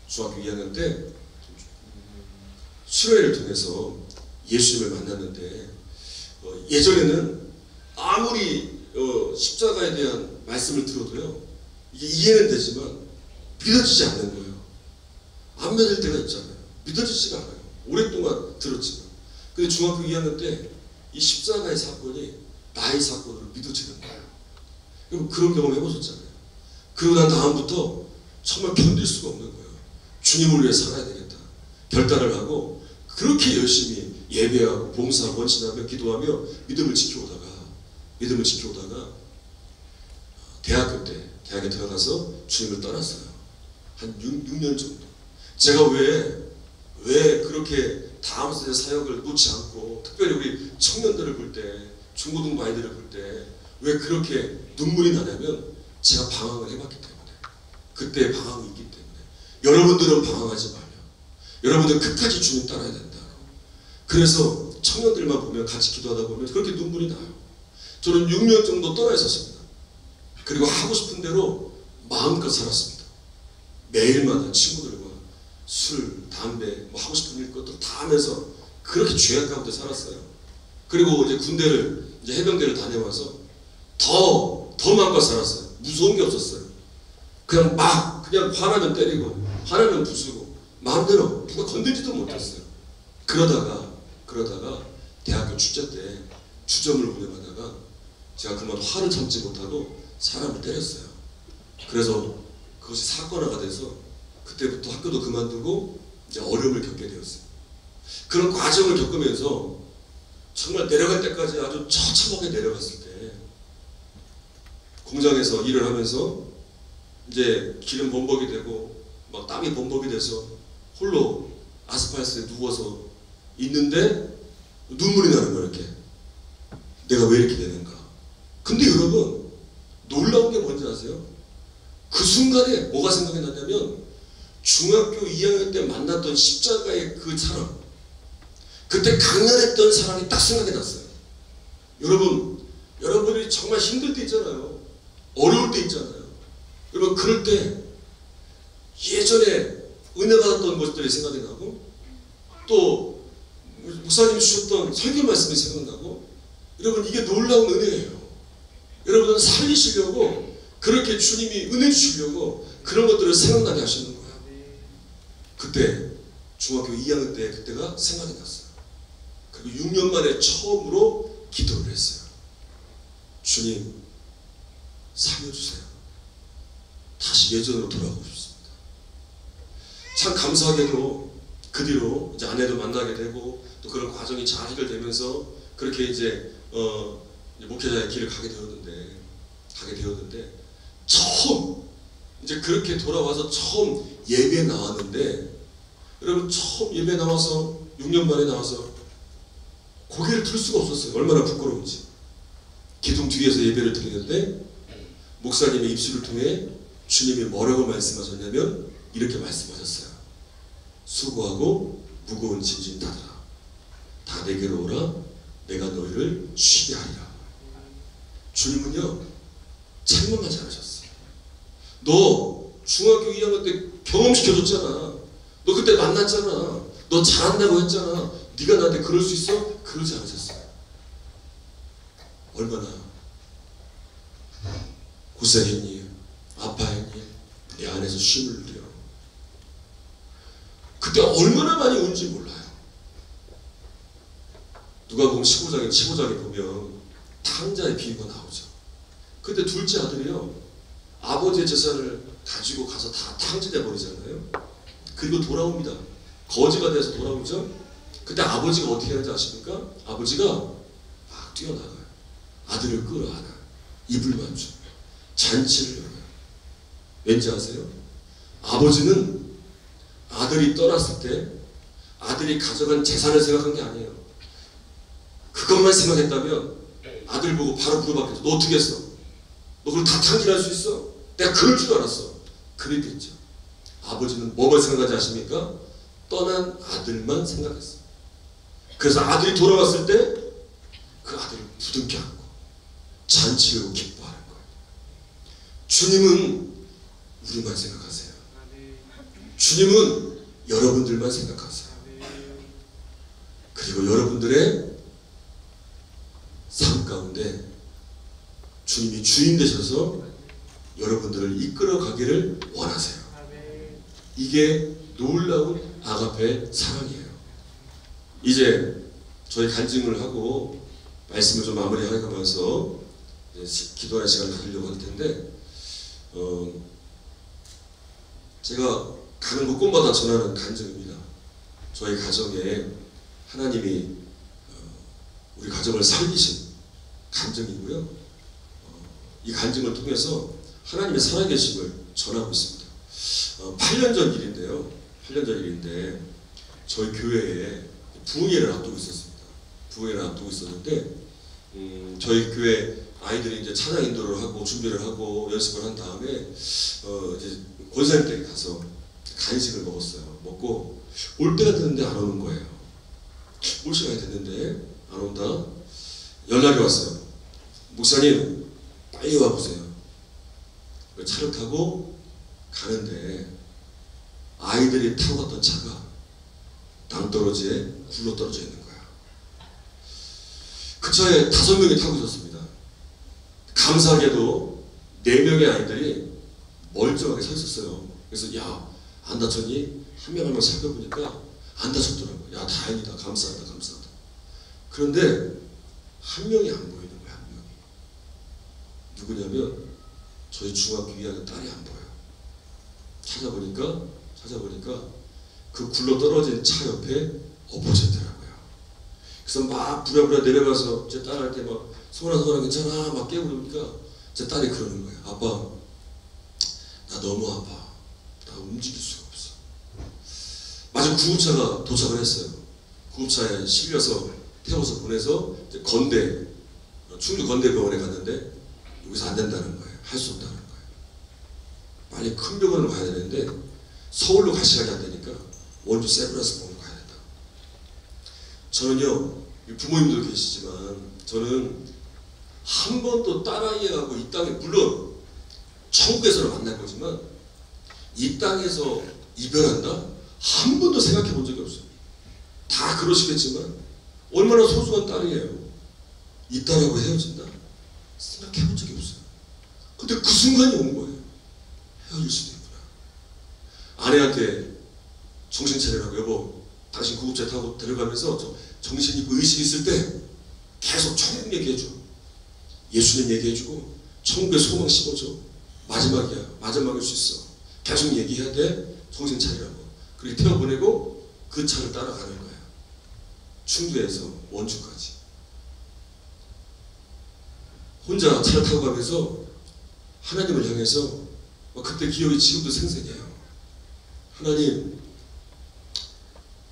중학교 2학년 때 수련회를 통해서 예수님을 만났는데 예전에는 아무리 십자가에 대한 말씀을 들어도요 이게 이해는 되지만 믿어지지 않는 거예요. 안 믿을 때가 있잖아요. 믿어지지가 않아요. 오랫동안 들었지만. 근데 중학교 2학년 때 이 십자가의 사건이 나의 사건으로 믿어지는 거예요. 여러분, 그런 경험 해보셨잖아요. 그러고 난 다음부터 정말 견딜 수가 없는 거예요. 주님을 위해 살아야 되겠다 결단을 하고 그렇게 열심히 예배하고 봉사하고 원신하며 기도하며 믿음을 지켜오다가 대학에 들어가서 주님을 떠났어요. 한 6년 정도. 제가 왜 그렇게 다음 세대 사역을 놓지 않고, 특별히 우리 청년들을 볼 때, 중고등부 아이들을 볼 때 왜 그렇게 눈물이 나냐면 제가 방황을 해봤기 때문에, 그때 방황이 있기 때문에. 여러분들은 방황하지 말려. 여러분들은 끝까지 주님 따라야 된다고. 그래서 청년들만 보면, 같이 기도하다 보면 그렇게 눈물이 나요. 저는 6년 정도 떠나 있었습니다. 그리고 하고 싶은 대로 마음껏 살았습니다. 매일마다 친구들과 술, 담배, 뭐 하고 싶은 일 것들 다 하면서 그렇게 죄악 가운데 살았어요. 그리고 이제 군대를 이제 해병대를 다녀와서 더 마음껏 살았어요. 무서운 게 없었어요. 그냥 화나면 때리고 화나면 부수고 마음대로 누가 건들지도 못했어요. 그러다가 대학교 축제 때 주점을 운영하다가 제가 그만 화를 참지 못하고 사람을 때렸어요. 그래서 그것이 사건화가 돼서 그때부터 학교도 그만두고 이제 어려움을 겪게 되었어요. 그런 과정을 겪으면서 정말 내려갈 때까지 아주 처참하게 내려갔을 때 공장에서 일을 하면서 이제 기름 범벅이 되고 막 땀이 범벅이 돼서 홀로 아스팔트에 누워서 있는데 눈물이 나는 거예요. 이렇게 내가 왜 이렇게 되는가. 근데 여러분 놀라운 게 뭔지 아세요? 그 순간에 뭐가 생각이 났냐면 중학교 2학년 때 만났던 십자가의 그 사람, 그때 강렬했던 사람이 딱 생각이 났어요. 여러분들이 정말 힘들 때 있잖아요. 어려울 때 있잖아요. 여러분 그럴 때 예전에 은혜 받았던 것들이 생각이 나고 또 목사님이 주셨던 설교 말씀이 생각나고, 여러분 이게 놀라운 은혜예요. 여러분은 살리시려고 그렇게 주님이 은혜 주시려고 그런 것들을 생각나게 하시는 거예요. 그때 중학교 2학년 때 그때가 생각이 났어요. 그리고 6년 만에 처음으로 기도를 했어요. 주님 살려주세요. 다시 예전으로 돌아가고 싶습니다. 참 감사하게도 그 뒤로 이제 아내도 만나게 되고 또 그런 과정이 잘 해결되면서 그렇게 이제 목회자의 길을 가게 되었는데 처음 이제 그렇게 돌아와서 처음 예배 나왔는데, 여러분 처음 예배 나와서 6년 만에 나와서 고개를 들 수가 없었어요. 얼마나 부끄러운지. 기둥 뒤에서 예배를 드리는데 목사님의 입술을 통해 주님이 뭐라고 말씀하셨냐면 이렇게 말씀하셨어요. 수고하고 무거운 짐진 다들아 다 내게로 오라 내가 너희를 쉬게 하리라. 주님은요 책망하지 않으셨어요. 너 중학교 2학년 때 경험시켜줬잖아. 너 그때 만났잖아. 너 잘한다고 했잖아. 네가 나한테 그럴 수 있어? 그러지 않으셨어요. 얼마나 고생했니? 아파했니? 내 안에서 쉼을 누려. 그때 얼마나 많이 운지 몰라요. 누가복음 15장에 보면 탕자의 비유가 나오죠. 그때 둘째 아들이요 아버지의 재산을 가지고 가서 다 탕진해 버리잖아요. 그리고 돌아옵니다. 거지가 돼서 돌아오죠. 그때 아버지가 어떻게 하는지 아십니까? 아버지가 막 뛰어나가요. 아들을 끌어안아 입을 맞춰 잔치를 열어요. 왠지 아세요? 아버지는 아들이 떠났을 때 아들이 가져간 재산을 생각한 게 아니에요. 그것만 생각했다면 아들 보고 바로 물어봤겠죠. 너 어떻게 했어? 너 그걸 다 탕진할 수 있어? 내가 그럴 줄 알았어. 그랬겠죠. 아버지는 뭐만 생각하지 아십니까? 떠난 아들만 생각했어요. 그래서 아들이 돌아왔을 때 그 아들을 부둥켜 안고 잔치를 기뻐하는 거예요. 주님은 우리만 생각하세요. 주님은 여러분들만 생각하세요. 그리고 여러분들의 삶 가운데 주님이 주인 되셔서 여러분들을 이끌어 가기를 원하세요. 이게 놀라운 아가페의 사랑이에요. 이제 저희 간증을 하고 말씀을 좀 마무리해가면서 기도하는 시간을 가지려고 할 텐데, 제가 가는 곳곳마다 전하는 간증입니다. 저희 가정에 하나님이 우리 가정을 살리신 간증이고요. 이 간증을 통해서 하나님의 살아계심을 전하고 있습니다. 8년 전 일인데요. 8년 전 일인데 저희 교회에 부흥회를 앞두고 있었습니다. 부흥회를 앞두고 있었는데 저희 교회 아이들이 이제 찬양 인도를 하고 준비를 하고 연습을 한 다음에 이제 권사님 댁에 가서 간식을 먹었어요. 먹고 올 때가 됐는데 안 오는 거예요. 올 시간이 됐는데 안 온다. 연락이 왔어요. 목사님 빨리 와보세요. 차를 타고 가는데 아이들이 타고 갔던 차가 낭떠러지에 굴러 떨어져 있는 거야. 그 차에 5명이 타고 있었습니다. 감사하게도 4명의 아이들이 멀쩡하게 서 있었어요. 그래서 야, 안 다쳤니? 한 명 한 명 살펴보니까 안 다쳤더라고요. 야, 다행이다. 감사하다. 감사하다. 그런데 한 명이 안 보이는 거야. 한 명이. 누구냐면 저희 중학교 2학년 딸이 안 보여. 찾아보니까 그 굴러 떨어진 차 옆에 엎어져 있더라고요. 그래서 막 부랴부랴 내려가서 제 딸한테 막 소원아 괜찮아 막 깨우고 그러니까 제 딸이 그러는 거예요. 아빠, 나 너무 아파. 나 움직일 수가 없어. 마침 구급차가 도착을 했어요. 구급차에 실려서 태워서 보내서 이제 충주 건대병원에 갔는데 여기서 안 된다는 거예요. 할 수 없다는 거예요. 빨리 큰 병원으로 가야 되는데 서울로 갈 시간이 안 되니까 원주 세브란스 병원으로 가야 된다. 저는요, 부모님도 계시지만 저는 한 번도 딸아이하고 이 땅에, 물론 천국에서는 만날 거지만 이 땅에서 이별한다? 한 번도 생각해 본 적이 없어요. 다 그러시겠지만 얼마나 소중한 딸이에요. 이 딸하고 헤어진다? 생각해 본 적이 없어요. 근데 그 순간이 온 거예요. 헤어질 수도 있구나. 아내한테 정신 차리라고, 여보 당신 구급차 타고 데려가면서 정신 있고 의식 있을 때 계속 천국 얘기해줘. 예수님 얘기해주고 천국의 소망 심어줘. 마지막이야. 마지막일 수 있어. 계속 얘기해야 돼. 정신 차리라고. 그렇게 태워보내고 그 차를 따라가는 거예요. 충주에서 원주까지. 혼자 차를 타고 가면서 하나님을 향해서 그때 기억이 지금도 생생해요. 하나님,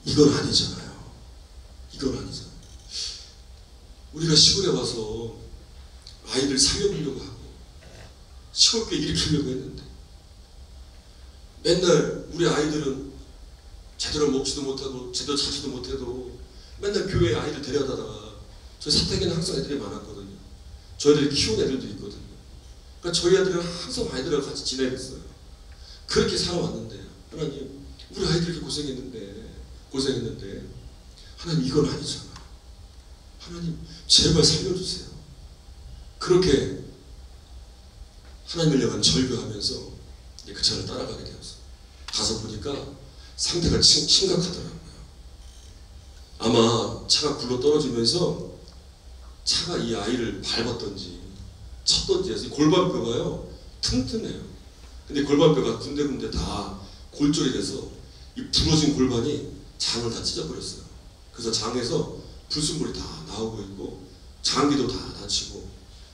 이건 아니잖아요. 이건 아니잖아요. 우리가 시골에 와서 아이들 살려보려고 하고 시골교회 일으키려고 했는데 맨날 우리 아이들은 제대로 먹지도 못하고 제대로 자지도 못해도 맨날 교회에 아이들 데려다가 저희 사택에는 항상 애들이 많았거든요. 저희들이 키운 애들도 있거든요. 그러니까 저희 아들은 항상 아이들하고 같이 지내겠어요. 그렇게 살아왔는데 하나님, 우리 아이들 이렇게 고생했는데 하나님, 이건 아니잖아. 하나님, 제발 살려주세요. 그렇게 하나님을 향한 절규하면서 그 차를 따라가게 되었어요. 가서 보니까 상태가 심각하더라고요. 아마 차가 굴러 떨어지면서 차가 이 아이를 밟았던지 쳤던지 해서 골반뼈가요 튼튼해요. 근데 골반뼈가 군데군데 다 골절이 돼서 이 부러진 골반이 장을 다 찢어버렸어요. 그래서 장에서 불순물이 다 나오고 있고 장기도 다 다치고,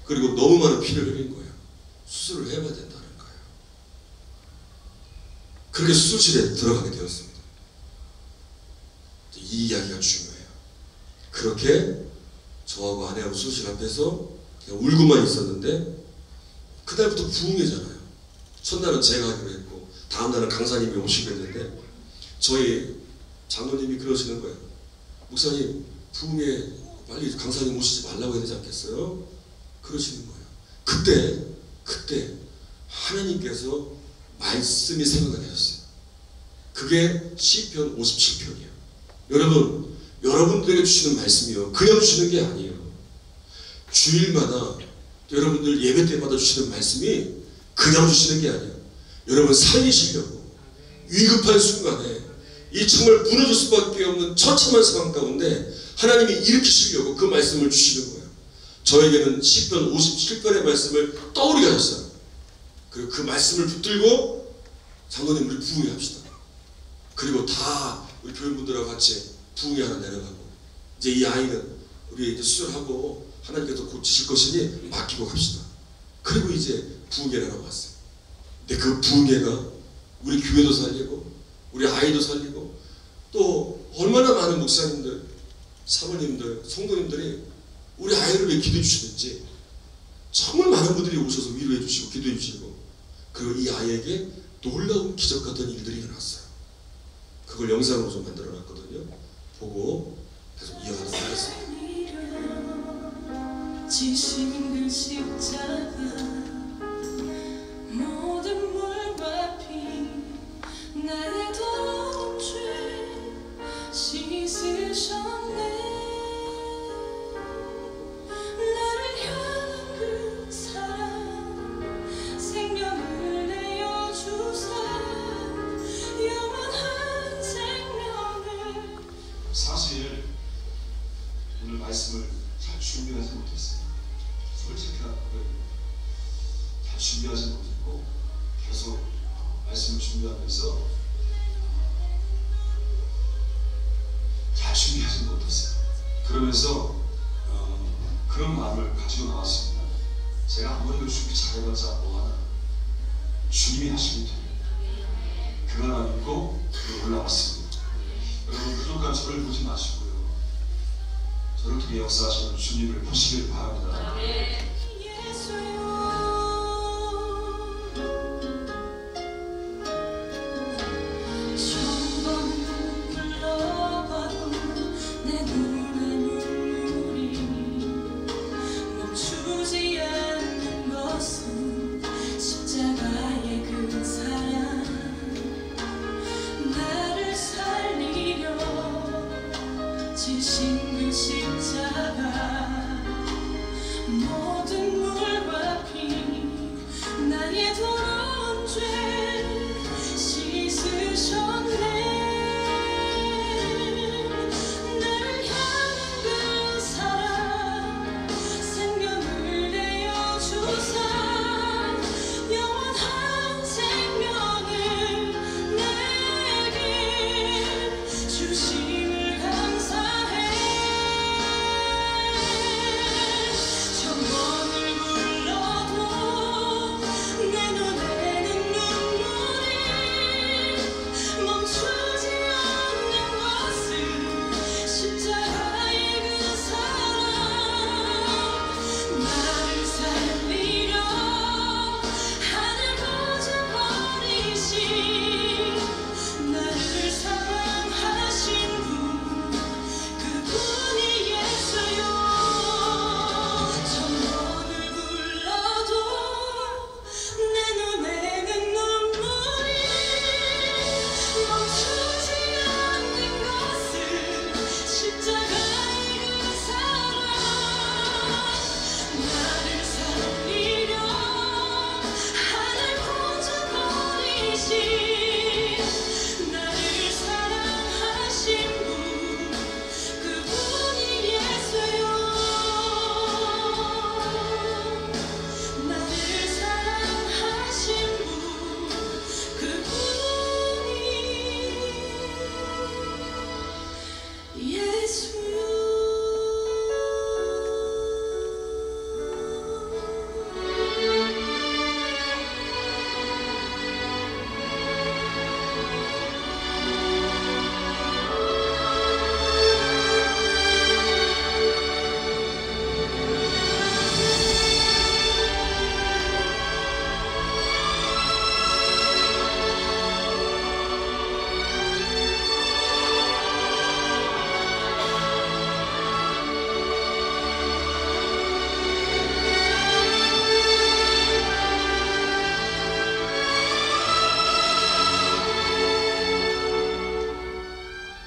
그리고 너무 많은 피를 흘린 거예요. 수술을 해봐야 된다는 거예요. 그렇게 수술실에 들어가게 되었습니다. 이 이야기가 중요해요. 그렇게 저하고 아내하고 수술실 앞에서 그냥 울고만 있었는데 그날부터 부흥회잖아요. 첫날은 제가 하기로 했고 다음날은 강사님이 오시고 했는데 저희 장로님이 그러시는 거예요. 목사님, 부흥회 빨리 강사님 오시지 말라고 해야 되지 않겠어요? 그러시는 거예요. 그때 하나님께서 말씀이 생각나게 하셨어요. 그게 시편 57편이에요. 여러분들에게 주시는 말씀이요, 그냥 주시는 게 아니에요. 주일마다 여러분들 예배 때마다 주시는 말씀이 그냥 주시는 게 아니에요. 여러분 살리시려고 위급한 순간에 이 정말 무너질 수밖에 없는 처참한 상황 가운데 하나님이 일으키시려고 그 말씀을 주시는 거예요. 저에게는 시편 57편의 말씀을 떠오르게 하셨어요. 그리고 그 말씀을 붙들고 장로님, 우리 부흥회 합시다. 그리고 다 우리 교인분들하고 같이 부흥회 하나 내려가고, 이제 이 아이는 우리 이제 수술하고 하나님께서 고치실 것이니 맡기고 갑시다. 그리고 이제 부흥회를 하러 왔어요. 근데 그 부흥회가 우리 교회도 살리고 우리 아이도 살리고 또 얼마나 많은 목사님들, 사모님들, 성도님들이 우리 아이를 위해 기도해 주시는지 정말 많은 분들이 오셔서 위로해 주시고 기도해 주시고, 그리고 이 아이에게 놀라운 기적 같은 일들이 일어났어요. 그걸 영상으로 좀 만들어 놨거든요. 보고 계속 이어가도록 하겠습니다. 지신 그 십자가 모든 물과 피 나의 생각을 다 준비하지 못했고 계속 말씀을 준비하면서 잘 준비하지 못했어요. 그러면서 그런 마음을 가지고 나왔습니다. 제가 아무리 준비 잘해봤자 뭐하나 주님이 하시면 됩니다. 그걸 믿고 올라왔습니다. 여러분 부족한 저를 보지 마시고요. 저를 통해 역사하시는 주님을 보시길 바랍니다. 지신 그 십자가 모든 물과 피 나의 더러운 죄 씻으셨네. 나를 향한 그 사랑 생명을 내어주사 영원한 생명을 내게 주심을 감사해. 천번을 불러도 내 눈에는 눈물이 멈추지 않는 것은 십자가의 그 사랑. 나를 살리려 하늘 거저 버리신 나를 사랑하신 분 그분이 예수요. 천번을 불러도 내 눈에는 눈물이 멈추지 않는 것은 십자가의 그 사랑. 나를 살리려 하늘 거저 버리신 나를 사랑하신 분 그분이 예수요. 나를 사랑하신 분 그분이 예수요.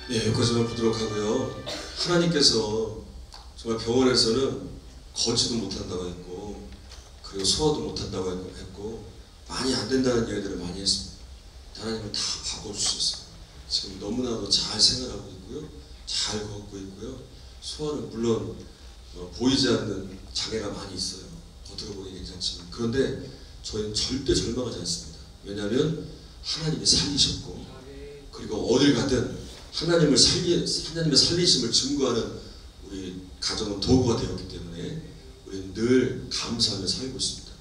예, 여기까지만 보도록 하고요. 하나님께서 정말 병원에서는 걷지도 못한다고 했고, 그리고 소화도 못한다고 했고, 많이 안 된다는 얘기들을 많이 했습니다. 하나님은 다 바꿔주셨어요. 지금 너무나도 잘 생활하고 있고요, 잘 걷고 있고요. 소화는 물론 보이지 않는 장애가 많이 있어요. 겉으로 보기 괜찮지만. 그런데 저희는 절대 절망하지 않습니다. 왜냐하면 하나님이 살리셨고, 그리고 어딜 가든 하나님의 살리심을 증거하는 우리 가정은 도구가 되었기 때문에 우리는 늘 감사하며 살고 있습니다.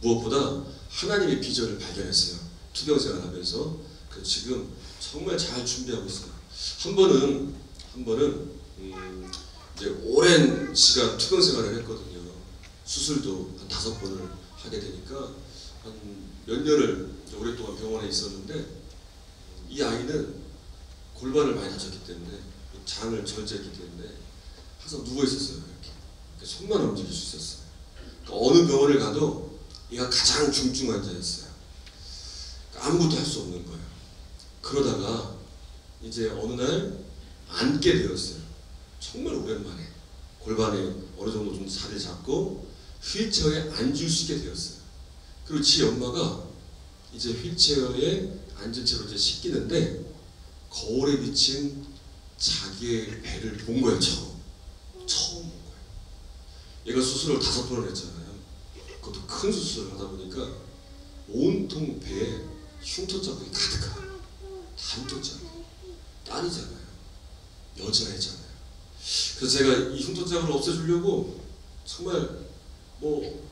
무엇보다 하나님의 비전을 발견했어요. 투병생활 하면서. 그래서 지금 정말 잘 준비하고 있어요. 한 번은 이제 오랜 시간 투병생활을 했거든요. 수술도 한 5번을 하게 되니까 한 몇 년을 오랫동안 병원에 있었는데, 이 아이는 골반을 많이 다쳤기 때문에, 장을 절제했기 때문에 항상 누워 있었어요. 이렇게 손만 움직일 수 있었어요. 그러니까 어느 병원을 가도 얘가 가장 중증 환자였어요. 그러니까 아무것도 할 수 없는 거예요. 그러다가 이제 어느 날 앉게 되었어요. 정말 오랜만에 골반에 어느 정도 좀 자리 잡고 휠체어에 앉을 수 있게 되었어요. 그리고 지 엄마가 이제 휠체어에 앉은 채로 이제 씻기는데 거울에 비친 자기의 배를 본 거예요. 처음 본 거예요. 얘가 수술을 5번을 했잖아요. 그것도 큰 수술을 하다 보니까 온통 배에 흉터 자국이 가득한 다 흉터 자국. 딸이잖아요. 여자애잖아요. 그래서 제가 이 흉터 자국을 없애주려고 정말 뭐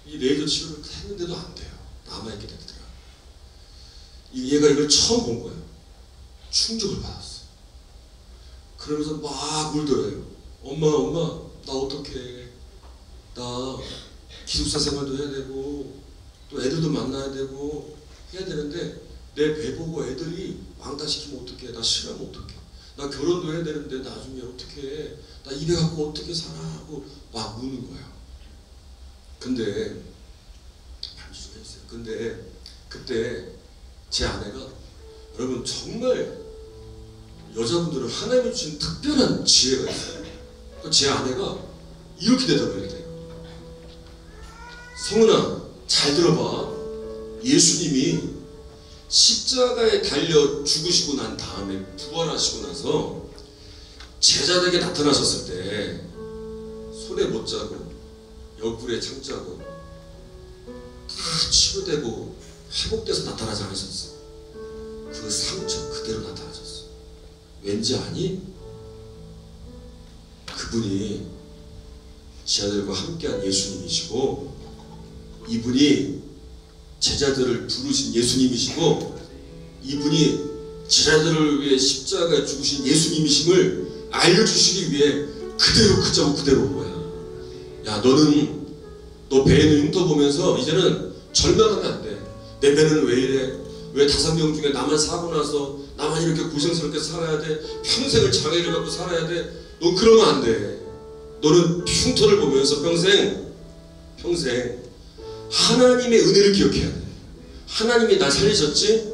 이 레이저 치료를 했는데도 안 돼요. 남아있게 되더라. 얘가 이걸 처음 본 거예요. 충격을 받았어. 그러면서 막 울더래요. 엄마 나 어떡해. 나 기숙사 생활도 해야 되고 또 애들도 만나야 되고 해야 되는데 내 배 보고 애들이 왕따시키면 어떡해. 나 싫어하면 어떡해. 나 결혼도 해야 되는데 나중에 어떡해. 나 입에 갖고 어떻게 살아 하고 막 우는 거예요. 근데 반주가 있어요. 근데 그때 제 아내가 여러분 정말 여자분들은 하나님이 주신 특별한 지혜가 있어요. 제 아내가 이렇게 대답을 해요. 성은아 잘 들어봐. 예수님이 십자가에 달려 죽으시고 난 다음에 부활하시고 나서 제자들에게 나타나셨을 때 손에 못자국, 옆구리에 창자국 다 치료되고 회복돼서 나타나지 않으셨어. 그 상처 그대로 나타나셨어. 왠지 아니? 그분이 제자들과 함께한 예수님이시고 이분이 제자들을 부르신 예수님이시고 이분이 제자들을 위해 십자가에 죽으신 예수님이심을 알려주시기 위해 그대로 그 자국 그대로 온 거야. 야 너는 너 배에는 흉터 보면서 이제는 절망하면 안 돼. 내 배는 왜 이래? 왜 5명 중에 나만 사고 나서 나만 이렇게 고생스럽게 살아야 돼? 평생을 장애를 갖고 살아야 돼? 너 그러면 안 돼. 너는 흉터를 보면서 평생 하나님의 은혜를 기억해야 돼. 하나님이 날 살리셨지?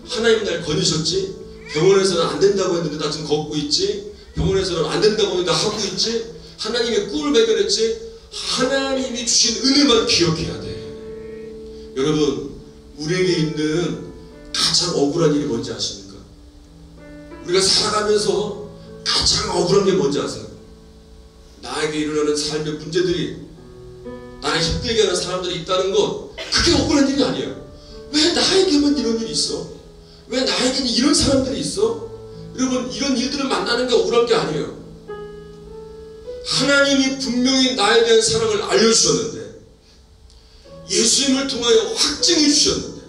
하나님이 날 건지셨지? 병원에서는 안 된다고 했는데 나 지금 걷고 있지? 병원에서는 안 된다고 했는데 하고 있지? 하나님의 꿈을 발견했지? 하나님이 주신 은혜만 기억해야 돼. 여러분 우리에게 있는 가장 억울한 일이 뭔지 아십니까? 우리가 살아가면서 가장 억울한 게 뭔지 아세요? 나에게 일어나는 삶의 문제들이 나를 힘들게 하는 사람들이 있다는 것, 그게 억울한 일이 아니야. 왜 나에게만 이런 일이 있어? 왜 나에게는 이런 사람들이 있어? 여러분 이런 일들을 만나는 게 억울한 게 아니에요. 하나님이 분명히 나에 대한 사랑을 알려주셨는데 예수님을 통하여 확증해 주셨는데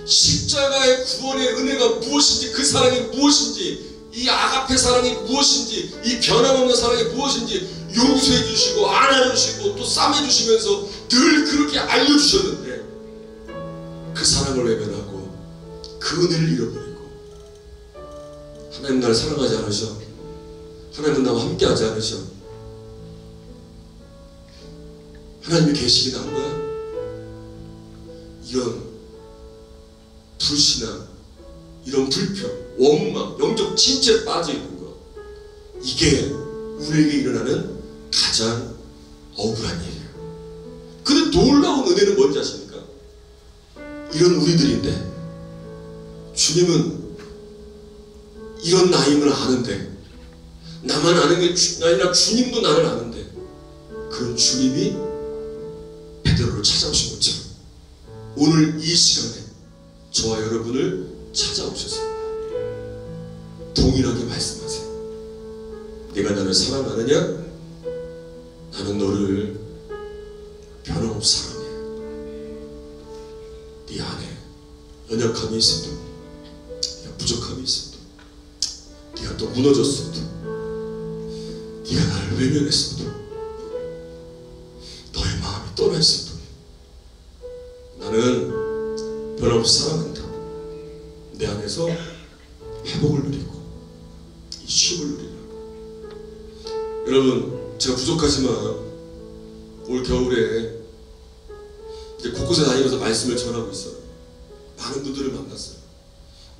십자가의 구원의 은혜가 무엇인지, 그 사랑이 무엇인지, 이 아가페 사랑이 무엇인지, 이 변함없는 사랑이 무엇인지 용서해 주시고 안아해 주시고 또 싸매 주시면서 늘 그렇게 알려주셨는데 그 사랑을 외면하고 그 은혜를 잃어버리고 하나님 나를 사랑하지 않으셔. 하나님은 나와 함께하지 않으셔. 하나님이 계시긴 한 거야. 이런 불신앙, 이런 불평, 원망, 영적 진짜에 빠져있는 것, 이게 우리에게 일어나는 가장 억울한 일이에요. 근데 놀라운 은혜는 뭔지 아십니까? 이런 우리들인데 주님은 이런 나임을 아는데, 나만 아는 게 아니라 주님도 나를 아는데, 그런 주님이 베드로를 찾아오신 것처럼 오늘 이 시간에 저와 여러분을 찾아오셔서 동일하게 말씀하세요. 네가 나를 사랑하느냐? 나는 너를 변함없이 사랑해. 네 안에 연약함이 있어도, 네가 부족함이 있어도, 네가 또 무너졌어도, 네가 나를 외면했어도, 너의 마음이 떠나 있어도 나는 변함없이 사랑한다. 내 안에서 회복을 누리고 이 쉼을 누리라고. 여러분 제가 부족하지만 올 겨울에 이제 곳곳에 다니면서 말씀을 전하고 있어요. 많은 분들을 만났어요.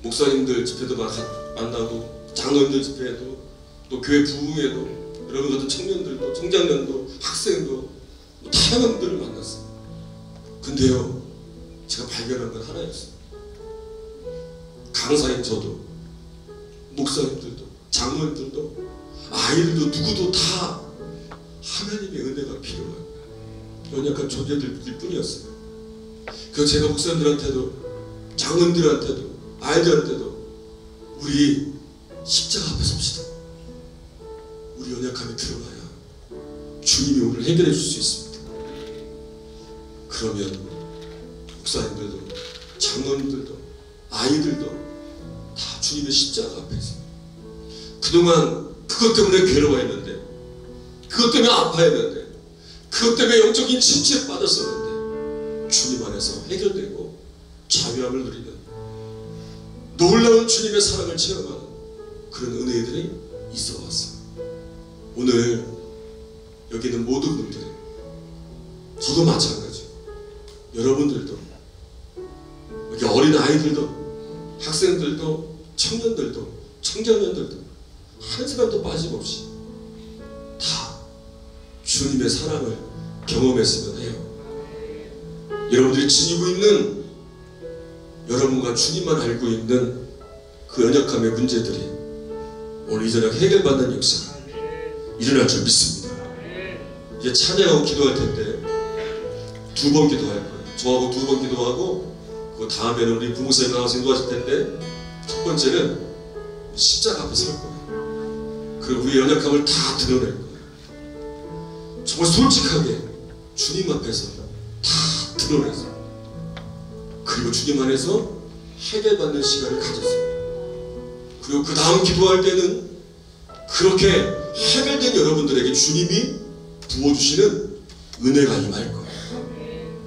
목사님들 집회도 만나고, 장로님들 집회에도, 또 교회 부흥회도, 여러분 같은 청년들도, 청장년도, 학생도, 다양한 분들을 만났어요. 근데요, 제가 발견한 건 하나였어요. 강사인 저도, 목사님들도, 장로님들도, 아이들도, 누구도 다 하나님의 은혜가 필요해요. 연약한 존재들일 뿐이었어요. 그래서 제가 목사님들한테도, 장로님들한테도, 아이들한테도 우리 십자가 앞에 섭시다. 우리 연약함이 드러나야 주님이 오늘 해결해 줄 수 있습니다. 그러면 목사님들도, 장로님들도, 아이들도 다 주님의 십자가 앞에서 그동안 그것 때문에 괴로워했는데, 그것 때문에 아파했는데, 그것 때문에 영적인 침체에 빠졌었는데 주님 안에서 해결되고 자유함을 누리는 놀라운 주님의 사랑을 체험하는 그런 은혜들이 있어 왔어요. 오늘 여기 있는 모든 분들이, 저도 마찬가지고 여러분들도, 여기 어린 아이들도, 학생들도, 청년들도, 청소년들도 한 사람도 빠짐없이 다 주님의 사랑을 경험했으면 해요. 여러분들이 지니고 있는, 여러분과 주님만 알고 있는 그 연약함의 문제들이 오늘 이 저녁 해결받는 역사가 일어날 줄 믿습니다. 이제 찬양하고 기도할 텐데 2번 기도할 거예요. 저하고 2번 기도하고, 그 다음에는 우리 부목사님 나와서 인도하실 텐데, 첫 번째는 십자가 앞에 설 거예요. 그리고 우리의 연약함을 다 드러낼 거예요. 정말 솔직하게 주님 앞에서 다 드러내서, 그리고 주님 안에서 해결받는 시간을 가졌어요. 그리고 그 다음 기도할 때는 그렇게 해결된 여러분들에게 주님이 부어주시는 은혜가 임할 거예요.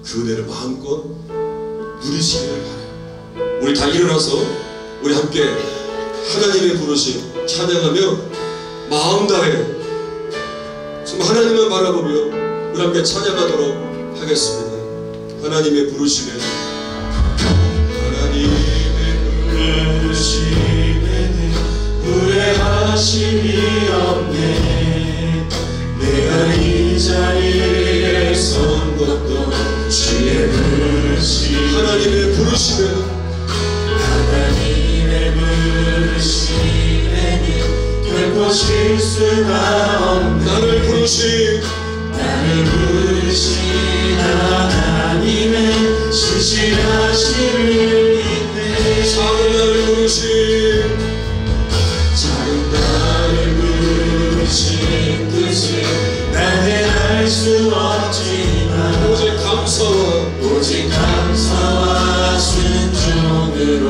그 은혜를 마음껏 누리시기를 바라요. 우리 다 일어나서 우리 함께 하나님의 부르심 찬양하며 마음 다해 정말 하나님만 바라보며 우리 함께 찬양하도록 하겠습니다. 하나님의 부르심에, 하나님의 부르심에는 후회하심이 없네. 내가 이 자리에 선 것도 주의 부르심, 하나님의 부르심에는, 하나님의 부르심에는 결코 실수가 없네. 나를 부르신 하나님의 신실하심을 믿네. 작은 나를 부르신, 작은 나를 부르신 뜻을 나는 알 수 없지만 오직 감사와 순종으로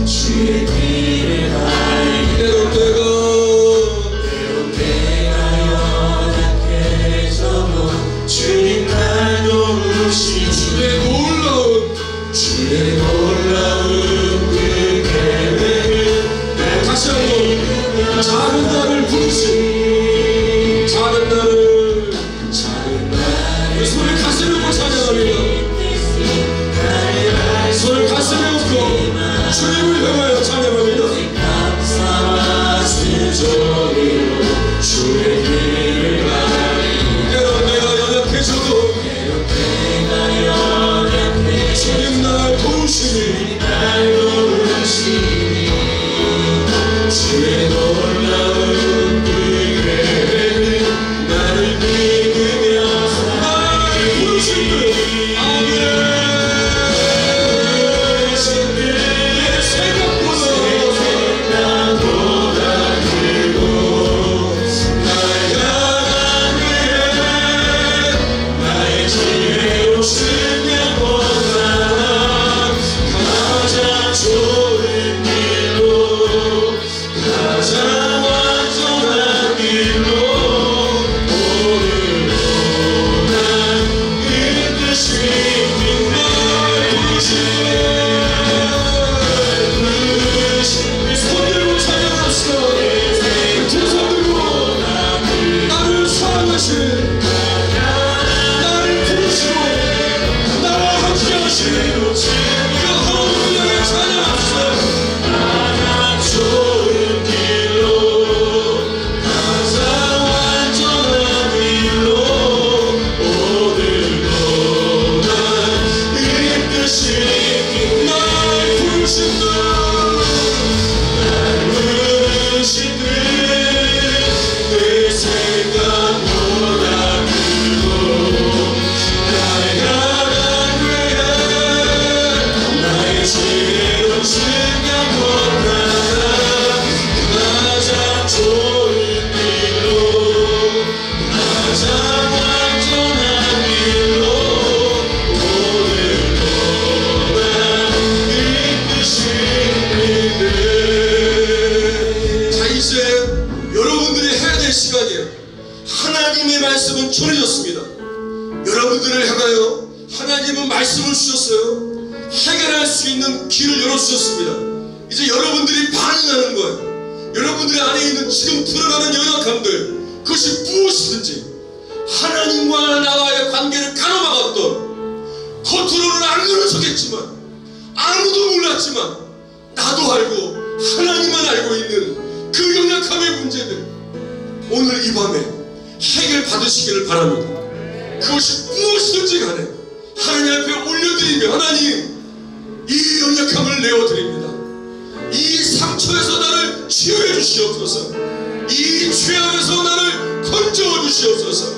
주의 길을 가리. 때론 내가 연약해져도 주님 날 도우시니 주의 놀라운 그 계획을 다시 한번, 작은 나를 부르신, 작은 나를, 우리 손을 가슴에 얹고 찬양합니다. 손을 가슴에 얹고 주님을 향하여 찬양합니다. 감사와 순종으로 주의 길을 가리. 때론 내가 연약해져도 주님 날 도우시니 주의 놀라운 그 계획은 나를 믿으며 나를 부르신 듯, 아멘. 내 생각보다 크고 날 향한 게 나의 지혜로우신 것보다 가장 좋은 길로, 가장 완전한 길로 오늘도 난 이끄신 날 부르신. 손 들고 찬양합시다. 두 손 들고 나를 사랑하신, 나를 부르시고 나와 함께 하시는 그 하나님을 찬양합시다. 가장 좋은 길로, 가장 완전한 길로 오늘도 날 이끄신 날 부르신다. 날 부르신 내 생각보다 크고 우리를 향하여 하나님은 말씀을 주셨어요. 해결할 수 있는 길을 열어주셨습니다. 이제 여러분들이 반응하는 거예요. 여러분들의 안에 있는 지금 드러나는 연약함들, 그것이 무엇이든지 하나님과 나와의 관계를 가로막았던, 겉으로는 안 그러졌겠지만 아무도 몰랐지만 나도 알고 하나님만 알고 있는 그 연약함의 문제들, 오늘 이 밤에 해결 받으시기를 바랍니다. 그것이 무엇이든지 간에 하나님 앞에 올려드리며, 하나님 이 연약함을 내어드립니다. 이 상처에서 나를 치유해 주시옵소서. 이 죄악에서 나를 건져 주시옵소서.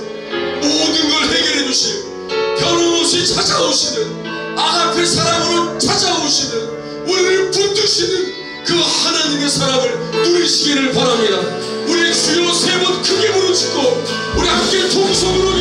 모든 걸 해결해 주시고 변함없이 찾아오시는, 아가페 사랑으로 찾아오시는, 우리를 붙드시는 그 하나님의 사랑을 누리시기를 바랍니다. 우리 주여 세 번 크게 부르짖고 우리 함께 통성으로